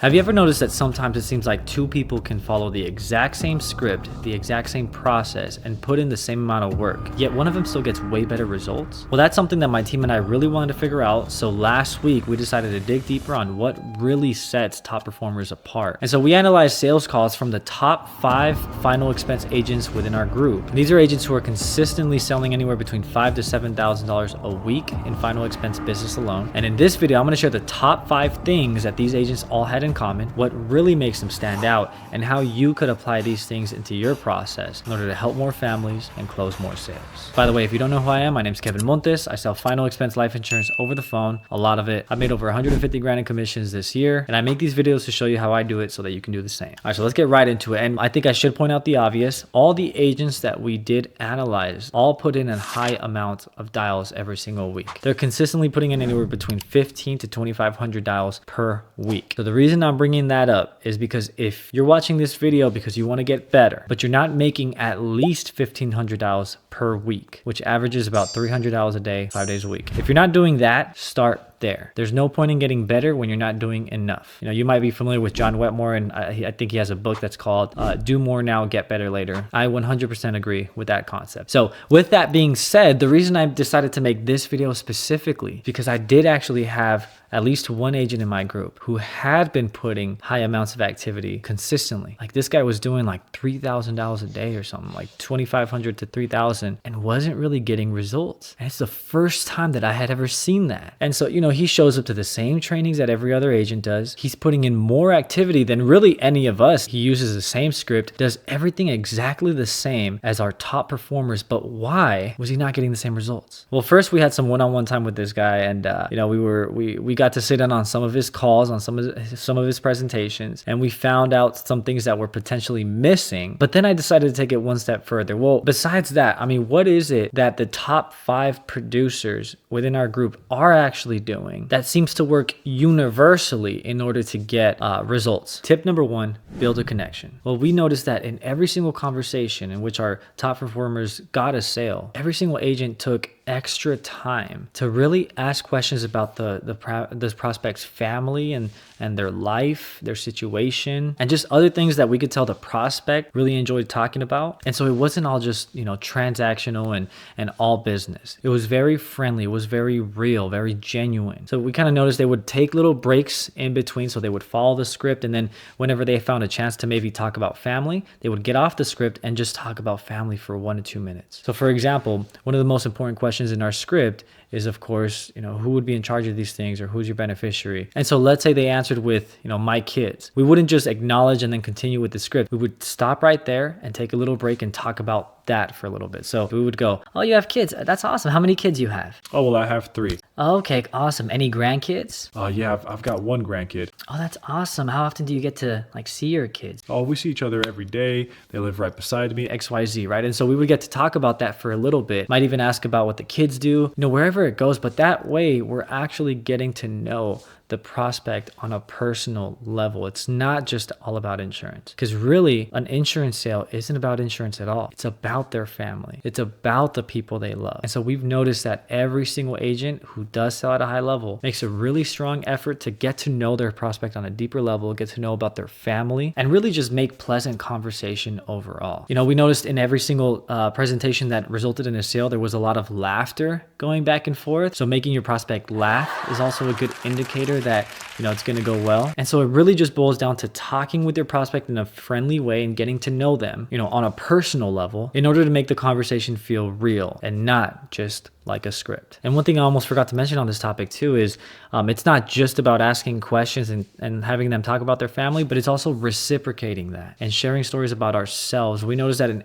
Have you ever noticed that sometimes it seems like two people can follow the exact same script, the exact same process, and put in the same amount of work, yet one of them still gets way better results? Well, that's something that my team and I really wanted to figure out, so last week we decided to dig deeper on what really sets top performers apart. And so we analyzed sales calls from the top 5 final expense agents within our group. And these are agents who are consistently selling anywhere between $5,000 to $7,000 a week in final expense business alone. And in this video, I'm going to share the top 5 things that these agents all had in common, what really makes them stand out, and how you could apply these things into your process in order to help more families and close more sales. By the way, if you don't know who I am, my name is Kevin Montes. I sell final expense life insurance over the phone, a lot of it. I've made over 150 grand in commissions this year, and I make these videos to show you how I do it so that you can do the same. All right, so let's get right into it. And I think I should point out the obvious. All the agents that we did analyze all put in a high amount of dials every single week. They're consistently putting in anywhere between 15 to 2,500 dials per week. So the reason I'm bringing that up is because if you're watching this video because you want to get better, but you're not making at least 1,500 dials per week, which averages about 300 dials a day, 5 days a week. If you're not doing that, start there. There's no point in getting better when you're not doing enough. You know, you might be familiar with John Wetmore, and I think he has a book that's called Do More Now, Get Better Later. I 100% agree with that concept. So with that being said, the reason I decided to make this video specifically, because I did actually have at least one agent in my group who had been putting high amounts of activity consistently. Like this guy was doing like $3,000 a day or something, like 2,500 to 3,000, and wasn't really getting results. And it's the first time that I had ever seen that. And so, you know, he shows up to the same trainings that every other agent does. He's putting in more activity than really any of us. He uses the same script, does everything exactly the same as our top performers. But why was he not getting the same results? Well, first we had some one-on-one time with this guy, and you know, we got to sit in on some of his calls, on some of his presentations, and we found out some things that were potentially missing. But then I decided to take it one step further. Well, besides that, I mean, what is it that the top 5 producers within our group are actually doing that seems to work universally in order to get results? Tip number 1, build a connection. Well, we noticed that in every single conversation in which our top performers got a sale, every single agent took extra time to really ask questions about the prospect's family and their life, their situation, and just other things that we could tell the prospect really enjoyed talking about. And so it wasn't all just, you know, transactional and all business. It was very friendly. It was very real, very genuine. So we kind of noticed they would take little breaks in between. So they would follow the script, and then whenever they found a chance to maybe talk about family, they would get off the script and just talk about family for 1 to 2 minutes. So for example, one of the most important questions in our script is, of course, you know, who would be in charge of these things, or who's your beneficiary? And so let's say they answered with, you know, my kids. We wouldn't just acknowledge and then continue with the script. We would stop right there and take a little break and talk about that for a little bit. So we would go, oh, you have kids. That's awesome. How many kids you have? Oh, well, I have 3. Okay, awesome. Any grandkids? Yeah, I've got 1 grandkid. Oh, that's awesome. How often do you get to like see your kids? Oh, we see each other every day. They live right beside me. XYZ, right? And so we would get to talk about that for a little bit. Might even ask about what the kids do, you know, wherever it goes. But that way we're actually getting to know the prospect on a personal level. It's not just all about insurance, because really an insurance sale isn't about insurance at all. It's about their family. It's about the people they love. And so we've noticed that every single agent who does sell at a high level makes a really strong effort to get to know their prospect on a deeper level, get to know about their family, and really just make pleasant conversation overall. You know, we noticed in every single presentation that resulted in a sale, there was a lot of laughter going back and forth. So making your prospect laugh is also a good indicator that, you know, it's going to go well. And so it really just boils down to talking with your prospect in a friendly way and getting to know them, you know, on a personal level in order to make the conversation feel real and not just like a script. And one thing I almost forgot to mention on this topic too is it's not just about asking questions and having them talk about their family, but it's also reciprocating that and sharing stories about ourselves. We noticed that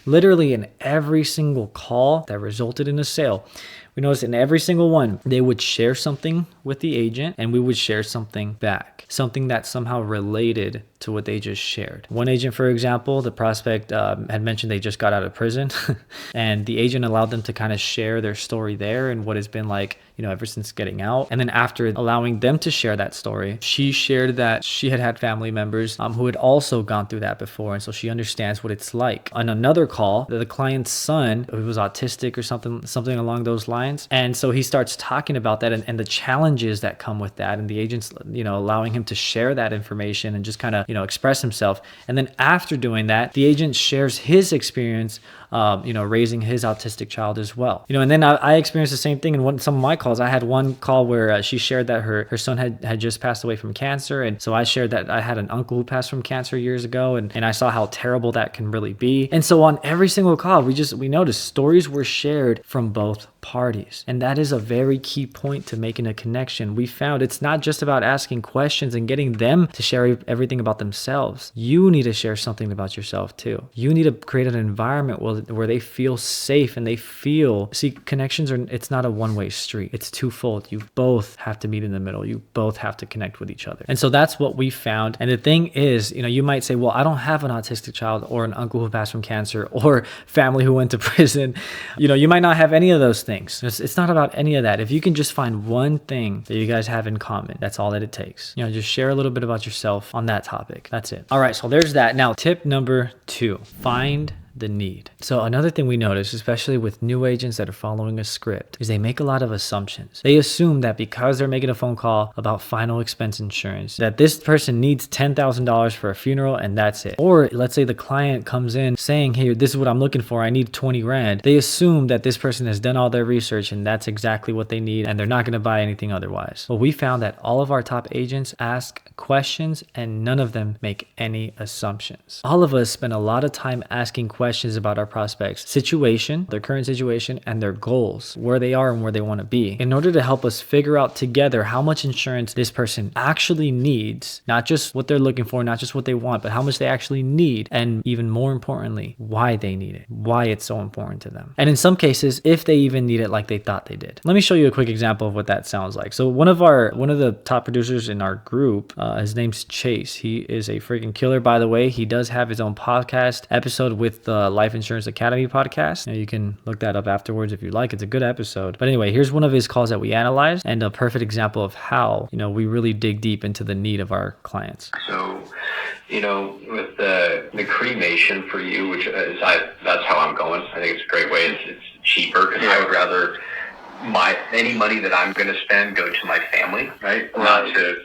literally in every single call that resulted in a sale, we noticed in every single one, they would share something with the agent and we would share something back, something that somehow related to what they just shared. One agent, for example, the prospect had mentioned they just got out of prison and the agent allowed them to kind of share their story there and what it's been like, you know, ever since getting out. And then after allowing them to share that story, she shared that she had family members who had also gone through that before. And so she understands what it's like. On another call, the client's son, who was autistic or something along those lines. And so he starts talking about that and the challenge challenges that come with that, and the agent's, allowing him to share that information and just kind of, express himself. And then after doing that, the agent shares his experience, raising his autistic child as well. And then I experienced the same thing in some of my calls. I had one call where she shared that her son had just passed away from cancer. And so I shared that I had an uncle who passed from cancer years ago, and I saw how terrible that can really be. And so on every single call, we noticed stories were shared from both parties. And that is a very key point to making a connection. We found it's not just about asking questions and getting them to share everything about themselves. You need to share something about yourself too. You need to create an environment where they feel safe and connections it's not a one-way street. It's twofold. You both have to meet in the middle. You both have to connect with each other. And so that's what we found. And the thing is, you might say, well, I don't have an autistic child or an uncle who passed from cancer or family who went to prison. You might not have any of those things. It's not about any of that. If you can just find one thing that you guys have in common, that's all that it takes. Just share a little bit about yourself on that topic. That's it. All right, so there's that. Now, tip number 2, find the need. So another thing we notice, especially with new agents that are following a script, is they make a lot of assumptions. They assume that because they're making a phone call about final expense insurance, that this person needs $10,000 for a funeral and that's it. Or let's say the client comes in saying, hey, this is what I'm looking for. I need 20 grand. They assume that this person has done all their research and that's exactly what they need and they're not going to buy anything otherwise. Well, we found that all of our top agents ask questions and none of them make any assumptions. All of us spend a lot of time asking questions about our prospects' situation, their current situation, and their goals, where they are and where they want to be, in order to help us figure out together how much insurance this person actually needs, not just what they're looking for, not just what they want, but how much they actually need, and even more importantly, why they need it, why it's so important to them. And in some cases, if they even need it like they thought they did. Let me show you a quick example of what that sounds like. So one of the top producers in our group, his name's Chase. He is a freaking killer, by the way. He does have his own podcast episode with the Life Insurance Academy podcast. You can look that up afterwards if you like. It's a good episode. But anyway, here's one of his calls that we analyzed and a perfect example of how, we really dig deep into the need of our clients. So, with the cremation for you, which is that's how I'm going. I think it's a great way. It's cheaper because I would rather any money that I'm going to spend go to my family, right? Not to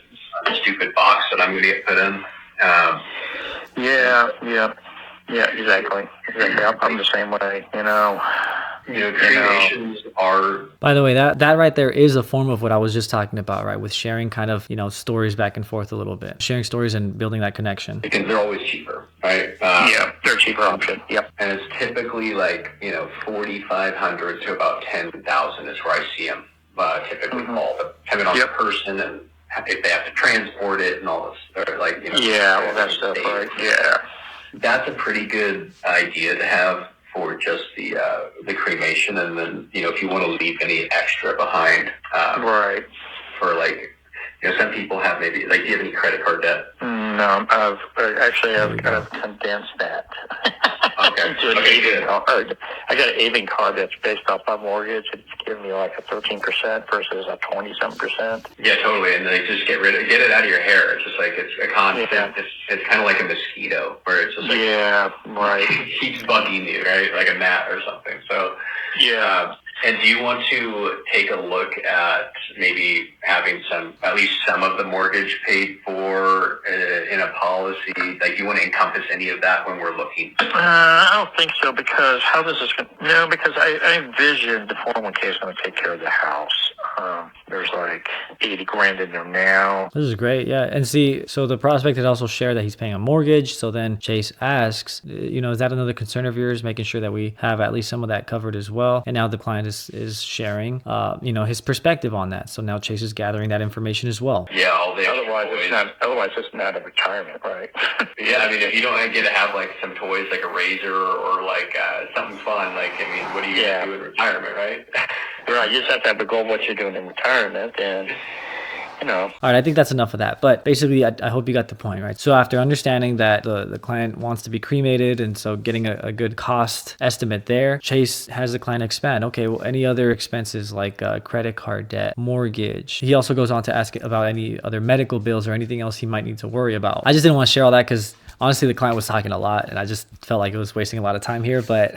a stupid box that I'm going to get put in. Yeah, exactly. I'm the same way, cremations are... By the way, that right there is a form of what I was just talking about, right? With sharing kind of, stories back and forth a little bit. Sharing stories and building that connection. Because they're always cheaper, right? They're a cheaper option. Yep. And it's typically like, 4,500 to about 10,000 is where I see them typically fall, depending on the person and if they have to transport it and all this, or all that stuff, right? Yeah. That's a pretty good idea to have for just the cremation, and then if you want to leave any extra behind, right? For some people have maybe do you have any credit card debt? No, I've condensed that. Okay. I got an aging card that's based off my mortgage. It's giving me like a 13% versus a 20-some%. Yeah, totally. And they just get it out of your hair. It's just like it's a constant. Yeah. It's kind of like a mosquito where it's just right. It keeps bugging you, right? Like a gnat or something. So and do you want to take a look at maybe having at least some of the mortgage paid for in a policy? Like, do you want to encompass any of that when we're looking? I don't think so, because how does this... No, because I envisioned the 401k is going to take care of the house. There's like 80 grand in there now. This is great, yeah. And see, so the prospect had also shared that he's paying a mortgage. So then Chase asks, is that another concern of yours, making sure that we have at least some of that covered as well? And now the client is sharing, his perspective on that. So now Chase is gathering that information as well. Yeah, Otherwise, it's not a retirement, right? Yeah, I mean, if you don't get to have like some toys, like a razor or like something fun, what do you do in retirement, right? Right, you just have to have a goal of what you're doing in retirement, and All right, I think that's enough of that. But basically, I hope you got the point, right? So after understanding that the client wants to be cremated, and so getting a good cost estimate there, Chase has the client expand. Okay, well, any other expenses like credit card debt, mortgage. He also goes on to ask about any other medical bills or anything else he might need to worry about. I just didn't want to share all that because Honestly, the client was talking a lot and I just felt like it was wasting a lot of time here, but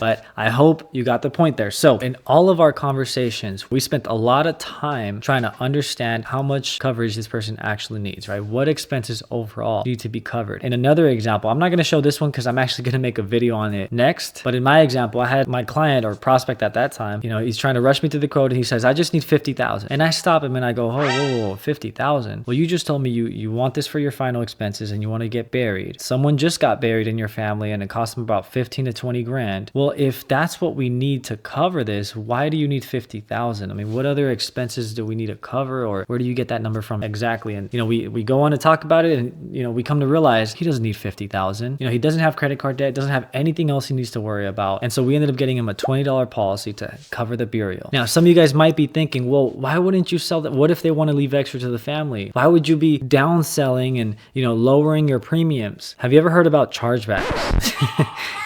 but I hope you got the point there. So in all of our conversations, we spent a lot of time trying to understand how much coverage this person actually needs, right? What expenses overall need to be covered. In another example, I'm not going to show this one because I'm actually going to make a video on it next. But in my example, I had my client or prospect at that time, he's trying to rush me through the quote and he says, I just need 50,000. And I stop him and I go, whoa, 50,000. Well, you just told me you want this for your final expenses and you want to get buried. Someone just got buried in your family and it cost them about 15 to 20 grand. Well, if that's what we need to cover this, why do you need 50,000? I mean, what other expenses do we need to cover, or where do you get that number from exactly? And we go on to talk about it and we come to realize he doesn't need 50,000. He doesn't have credit card debt, doesn't have anything else he needs to worry about. And so we ended up getting him a $20 policy to cover the burial. Now, some of you guys might be thinking, well, why wouldn't you sell that? What if they want to leave extra to the family? Why would you be downselling and lowering your premiums? Have you ever heard about chargebacks?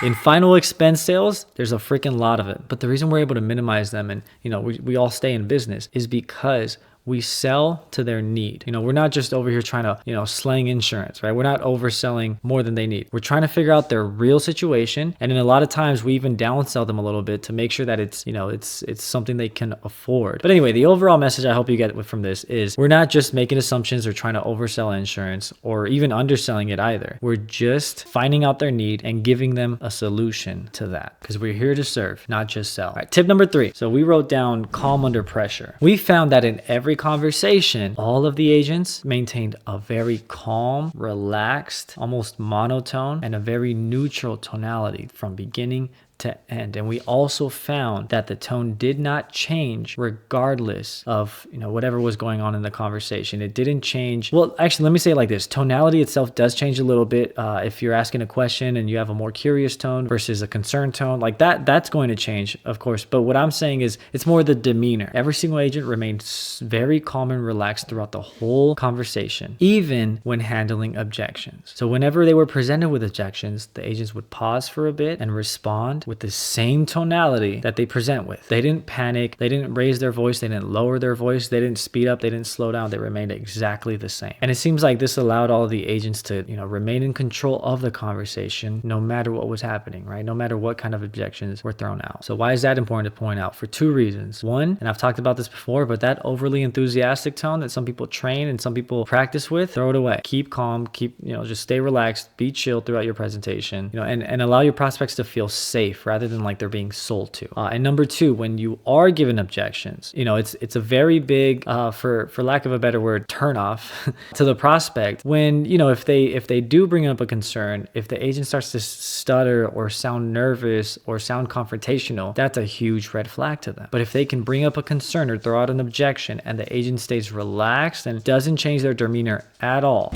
In final expense sales, there's a freaking lot of it. But the reason we're able to minimize them and we all stay in business is because we sell to their need. We're not just over here trying to, slang insurance, right? We're not overselling more than they need. We're trying to figure out their real situation. And in a lot of times we even downsell them a little bit to make sure that it's, it's something they can afford. But anyway, the overall message I hope you get from this is we're not just making assumptions or trying to oversell insurance or even underselling it either. We're just finding out their need and giving them a solution to that because we're here to serve, not just sell. All right, tip number 3. So we wrote down calm under pressure. We found that in every conversation, all of the agents maintained a very calm, relaxed, almost monotone, and a very neutral tonality from beginning to end. And we also found that the tone did not change regardless of whatever was going on in the conversation. It didn't change. Well, actually, let me say it like this. Tonality itself does change a little bit. If you're asking a question and you have a more curious tone versus a concerned tone, like that's going to change, of course. But what I'm saying is it's more the demeanor. Every single agent remained very calm and relaxed throughout the whole conversation, even when handling objections. So whenever they were presented with objections, the agents would pause for a bit and respond with the same tonality that they present with. They didn't panic. They didn't raise their voice. They didn't lower their voice. They didn't speed up. They didn't slow down. They remained exactly the same. And it seems like this allowed all of the agents to, remain in control of the conversation no matter what was happening, right? No matter what kind of objections were thrown out. So why is that important to point out? For 2 reasons. One, and I've talked about this before, but that overly enthusiastic tone that some people train and some people practice with, throw it away. Keep calm. Keep, just stay relaxed. Be chill throughout your presentation, and allow your prospects to feel safe rather than like they're being sold to. And number 2, when you are given objections, it's a very big, for lack of a better word, turn off to the prospect. When, if they do bring up a concern, if the agent starts to stutter or sound nervous or sound confrontational, that's a huge red flag to them. But if they can bring up a concern or throw out an objection and the agent stays relaxed and doesn't change their demeanor at all,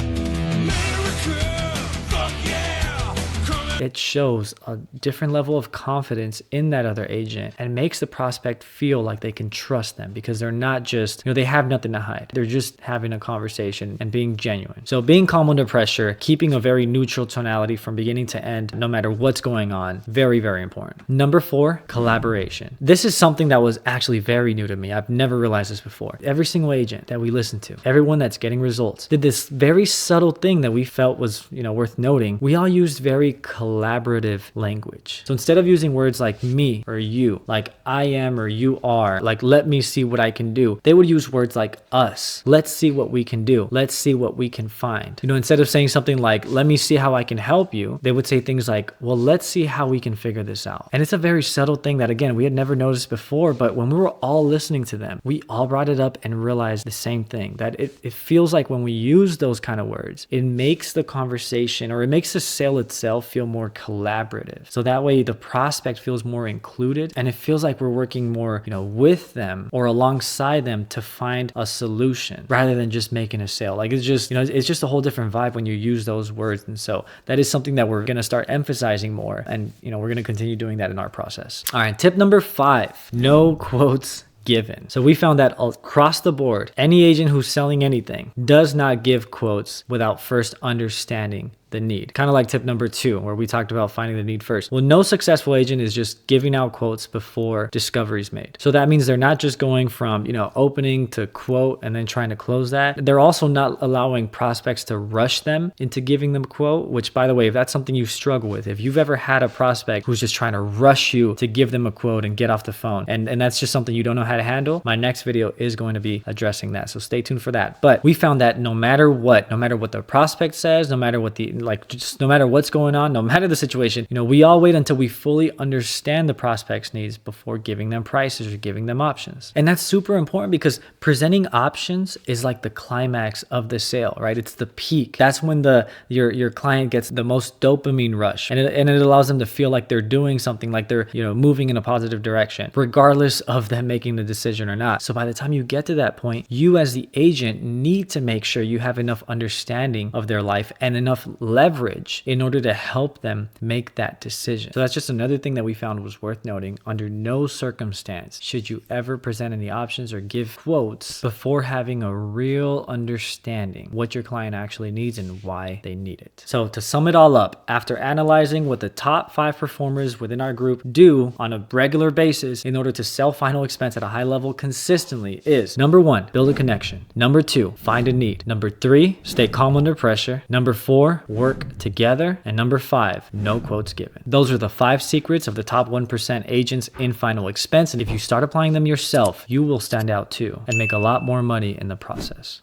it shows a different level of confidence in that other agent and makes the prospect feel like they can trust them because they're not just, they have nothing to hide. They're just having a conversation and being genuine. So being calm under pressure, keeping a very neutral tonality from beginning to end, no matter what's going on, very, very important. Number 4, collaboration. This is something that was actually very new to me. I've never realized this before. Every single agent that we listened to, everyone that's getting results, did this very subtle thing that we felt was, worth noting. We all used very collaborative language. So instead of using words like me or you, like I am or you are, like let me see what I can do, they would use words like us. Let's see what we can do. Let's see what we can find. Instead of saying something like, let me see how I can help you, they would say things like, well, let's see how we can figure this out. And it's a very subtle thing that, again, we had never noticed before, but when we were all listening to them, we all brought it up and realized the same thing, that it feels like when we use those kind of words, it makes the conversation or it makes the sale itself feel more collaborative. So that way the prospect feels more included and it feels like we're working more, with them or alongside them to find a solution rather than just making a sale. Like it's just, it's just a whole different vibe when you use those words. And so that is something that we're going to start emphasizing more. And, we're going to continue doing that in our process. All right. Tip number 5, no quotes given. So we found that across the board, any agent who's selling anything does not give quotes without first understanding the need. Kind of like tip number 2, where we talked about finding the need first. Well, no successful agent is just giving out quotes before discovery is made. So that means they're not just going from, opening to quote and then trying to close that. They're also not allowing prospects to rush them into giving them a quote, which, by the way, if that's something you struggle with, if you've ever had a prospect who's just trying to rush you to give them a quote and get off the phone, and that's just something you don't know how to handle, my next video is going to be addressing that. So stay tuned for that. But we found that no matter what the prospect says, no matter what no matter what's going on, no matter the situation, we all wait until we fully understand the prospect's needs before giving them prices or giving them options. And that's super important because presenting options is like the climax of the sale, right? It's the peak. That's when your client gets the most dopamine rush, and it allows them to feel like they're doing something, like they're moving in a positive direction, regardless of them making the decision or not. So by the time you get to that point, you as the agent need to make sure you have enough understanding of their life and enough leverage in order to help them make that decision. So that's just another thing that we found was worth noting. Under no circumstance should you ever present any options or give quotes before having a real understanding what your client actually needs and why they need it. So to sum it all up, after analyzing what the top 5 performers within our group do on a regular basis in order to sell final expense at a high level consistently is: number 1, build a connection. Number 2, find a need. Number 3, stay calm under pressure. Number 4, work together. And number 5, no quotes given. Those are the 5 secrets of the top 1% agents in final expense. And if you start applying them yourself, you will stand out too and make a lot more money in the process.